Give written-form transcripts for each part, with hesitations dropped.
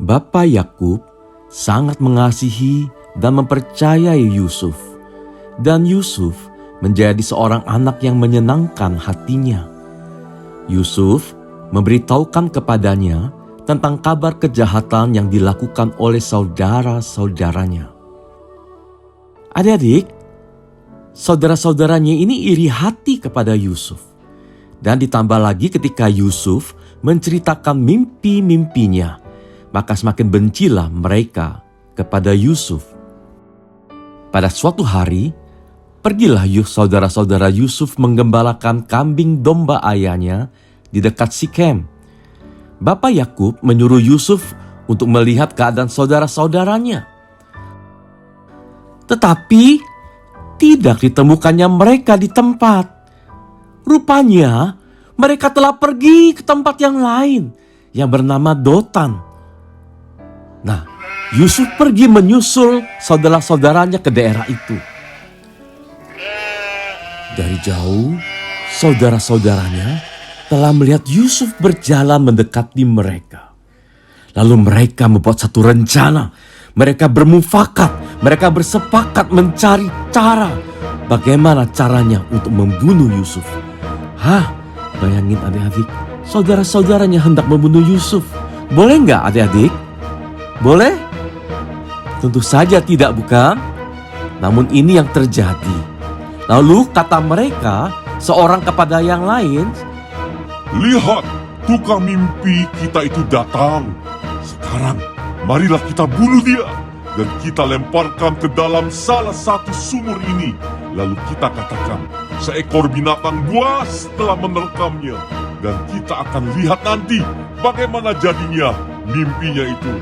Bapak Yakub sangat mengasihi dan mempercayai Yusuf, dan Yusuf menjadi seorang anak yang menyenangkan hatinya. Yusuf memberitahukan kepadanya tentang kabar kejahatan yang dilakukan oleh saudara-saudaranya. Adik-adik, saudara-saudaranya ini iri hati kepada Yusuf. Dan ditambah lagi ketika Yusuf menceritakan mimpi-mimpinya, maka semakin bencilah mereka kepada Yusuf. Pada suatu hari, pergilah saudara-saudara Yusuf menggembalakan kambing domba ayahnya di dekat Sikem. Bapak Yakub menyuruh Yusuf untuk melihat keadaan saudara-saudaranya. Tetapi tidak ditemukannya mereka di tempat. Rupanya mereka telah pergi ke tempat yang lain yang bernama Dotan. Nah, Yusuf pergi menyusul saudara-saudaranya ke daerah itu. Dari jauh, saudara-saudaranya telah melihat Yusuf berjalan mendekati mereka. Lalu mereka membuat satu rencana. Mereka bermufakat, mereka bersepakat mencari cara bagaimana caranya untuk membunuh Yusuf. Bayangin adik-adik, saudara-saudaranya hendak membunuh Yusuf. Boleh nggak adik-adik? Boleh? Tentu saja tidak, bukan? Namun ini yang terjadi. Lalu kata mereka, seorang kepada yang lain, "Lihat, tukang mimpi kita itu datang. Sekarang, marilah kita bunuh dia dan kita lemparkan ke dalam salah satu sumur ini. Lalu kita katakan, seekor binatang buas telah menerkamnya. Dan kita akan lihat nanti bagaimana jadinya mimpinya itu."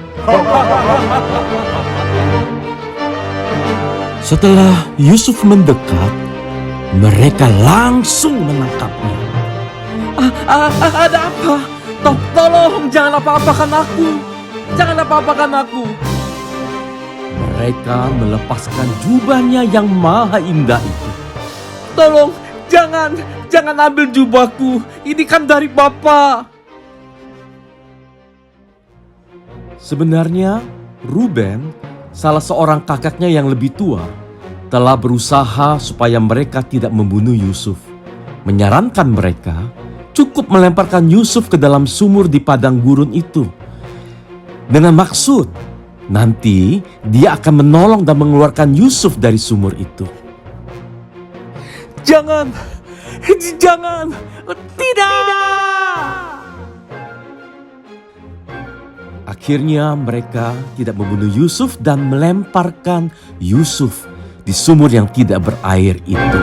Setelah Yusuf mendekat, mereka langsung menangkapnya. Ada apa? Tolong, jangan apa-apakan aku. Jangan apa-apakan aku. Mereka melepaskan jubahnya yang maha indah itu. Tolong, jangan ambil jubahku. Ini kan dari Bapa. Sebenarnya, Ruben, salah seorang kakaknya yang lebih tua, telah berusaha supaya mereka tidak membunuh Yusuf. Menyarankan mereka cukup melemparkan Yusuf ke dalam sumur di padang gurun itu. Dengan maksud, nanti dia akan menolong dan mengeluarkan Yusuf dari sumur itu. Jangan, tidak! Akhirnya mereka tidak membunuh Yusuf dan melemparkan Yusuf di sumur yang tidak berair itu.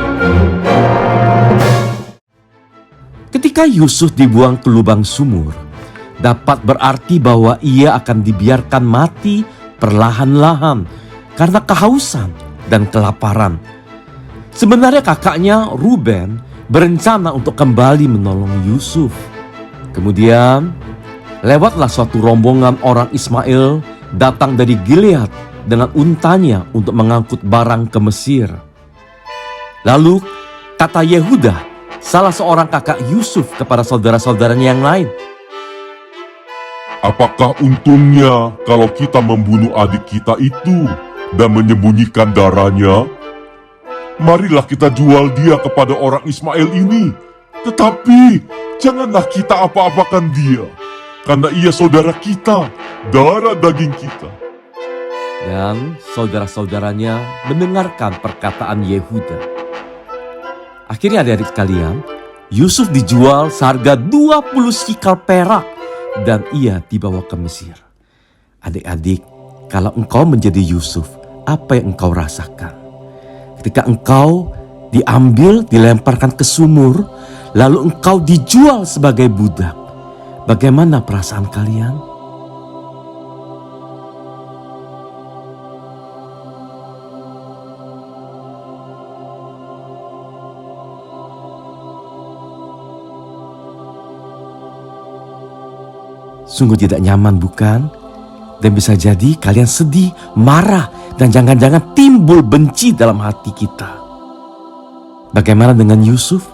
Ketika Yusuf dibuang ke lubang sumur, dapat berarti bahwa ia akan dibiarkan mati perlahan-lahan karena kehausan dan kelaparan. Sebenarnya kakaknya Ruben berencana untuk kembali menolong Yusuf. Kemudian lewatlah suatu rombongan orang Ismail datang dari Gilead dengan untanya untuk mengangkut barang ke Mesir. Lalu kata Yehuda, salah seorang kakak Yusuf, kepada saudara-saudaranya yang lain, "Apakah untungnya kalau kita membunuh adik kita itu dan menyembunyikan darahnya? Marilah kita jual dia kepada orang Ismail ini. Tetapi janganlah kita apa-apakan dia, karena ia saudara kita, darah daging kita." Dan saudara-saudaranya mendengarkan perkataan Yehuda. Akhirnya adik-adik sekalian, Yusuf dijual seharga 20 sikal perak dan ia dibawa ke Mesir. Adik-adik, kalau engkau menjadi Yusuf, apa yang engkau rasakan? Ketika engkau diambil, dilemparkan ke sumur, lalu engkau dijual sebagai budak, bagaimana perasaan kalian? Sungguh tidak nyaman, bukan? Dan bisa jadi kalian sedih, marah, dan jangan-jangan timbul benci dalam hati kita. Bagaimana dengan Yusuf?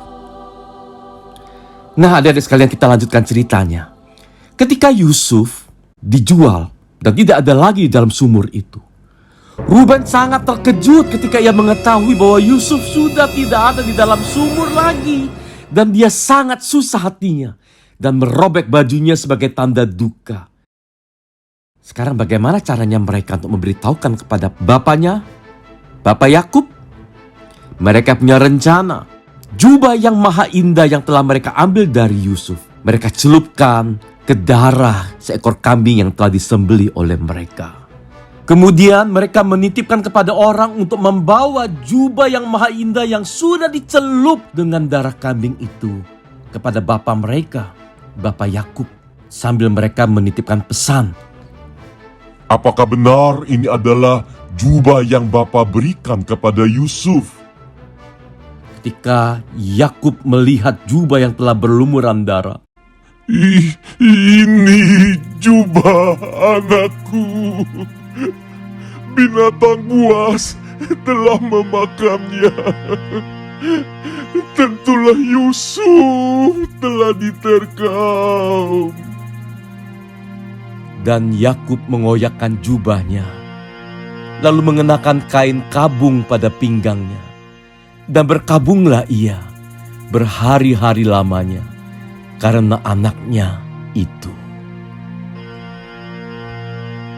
Nah, adik-adik sekalian, kita lanjutkan ceritanya. Ketika Yusuf dijual dan tidak ada lagi di dalam sumur itu. Ruben sangat terkejut ketika ia mengetahui bahwa Yusuf sudah tidak ada di dalam sumur lagi. Dan dia sangat susah hatinya dan merobek bajunya sebagai tanda duka. Sekarang bagaimana caranya mereka untuk memberitahukan kepada bapaknya, Bapak Yakub? Mereka punya rencana. Jubah yang maha indah yang telah mereka ambil dari Yusuf, mereka celupkan ke darah seekor kambing yang telah disembelih oleh mereka. Kemudian mereka menitipkan kepada orang untuk membawa jubah yang maha indah yang sudah dicelup dengan darah kambing itu kepada bapa mereka, Bapak Yakub, sambil mereka menitipkan pesan. Apakah benar ini adalah jubah yang Bapa berikan kepada Yusuf? Ketika Yakub melihat jubah yang telah berlumuran darah, Ini jubah anakku. Binatang buas telah memakannya. Tentulah Yusuf telah diterkam. dan Yakub mengoyakkan jubahnya, lalu mengenakan kain kabung pada pinggangnya, dan berkabunglah ia berhari-hari lamanya karena anaknya itu.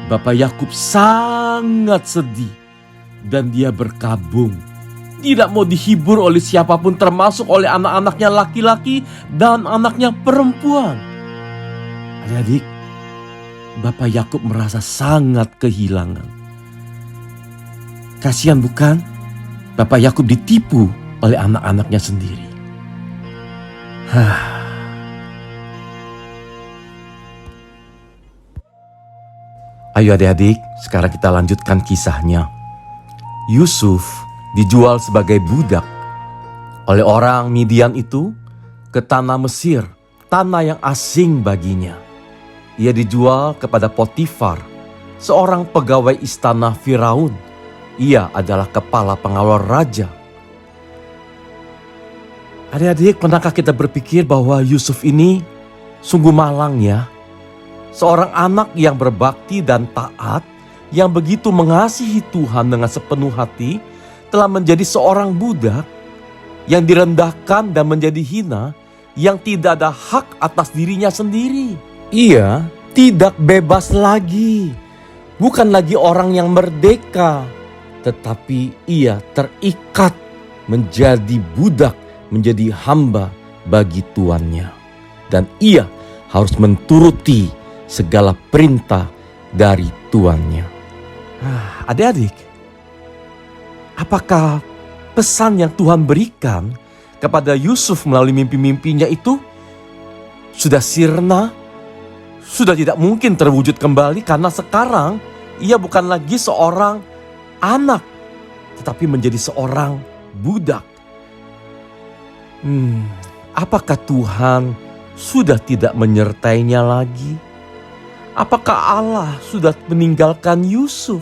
Bapak Yakub sangat sedih dan dia berkabung. Tidak mau dihibur oleh siapapun, termasuk oleh anak-anaknya laki-laki dan anaknya perempuan. Adik-adik, Bapak Yakub merasa sangat kehilangan. Kasihan bukan? Bapak Yakub ditipu oleh anak-anaknya sendiri. Ayo adik-adik, sekarang kita lanjutkan kisahnya. Yusuf dijual sebagai budak oleh orang Midian itu ke tanah Mesir, tanah yang asing baginya. Ia dijual kepada Potifar, seorang pegawai istana Firaun. Ia adalah kepala pengawal raja. Adik-adik, pernahkah kita berpikir bahwa Yusuf ini sungguh malang ya? Seorang anak yang berbakti dan taat, yang begitu mengasihi Tuhan dengan sepenuh hati, telah menjadi seorang budak yang direndahkan dan menjadi hina, yang tidak ada hak atas dirinya sendiri. Ia tidak bebas lagi, bukan lagi orang yang merdeka, tetapi ia terikat menjadi budak, menjadi hamba bagi tuannya. Dan ia harus menuruti segala perintah dari tuannya. Adik-adik, apakah pesan yang Tuhan berikan kepada Yusuf melalui mimpi-mimpinya itu sudah sirna? Sudah tidak mungkin terwujud kembali karena sekarang ia bukan lagi seorang anak, tetapi menjadi seorang budak. Apakah Tuhan sudah tidak menyertainya lagi? Apakah Allah sudah meninggalkan Yusuf?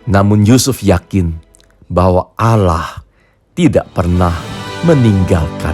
Namun Yusuf yakin bahwa Allah tidak pernah meninggalkan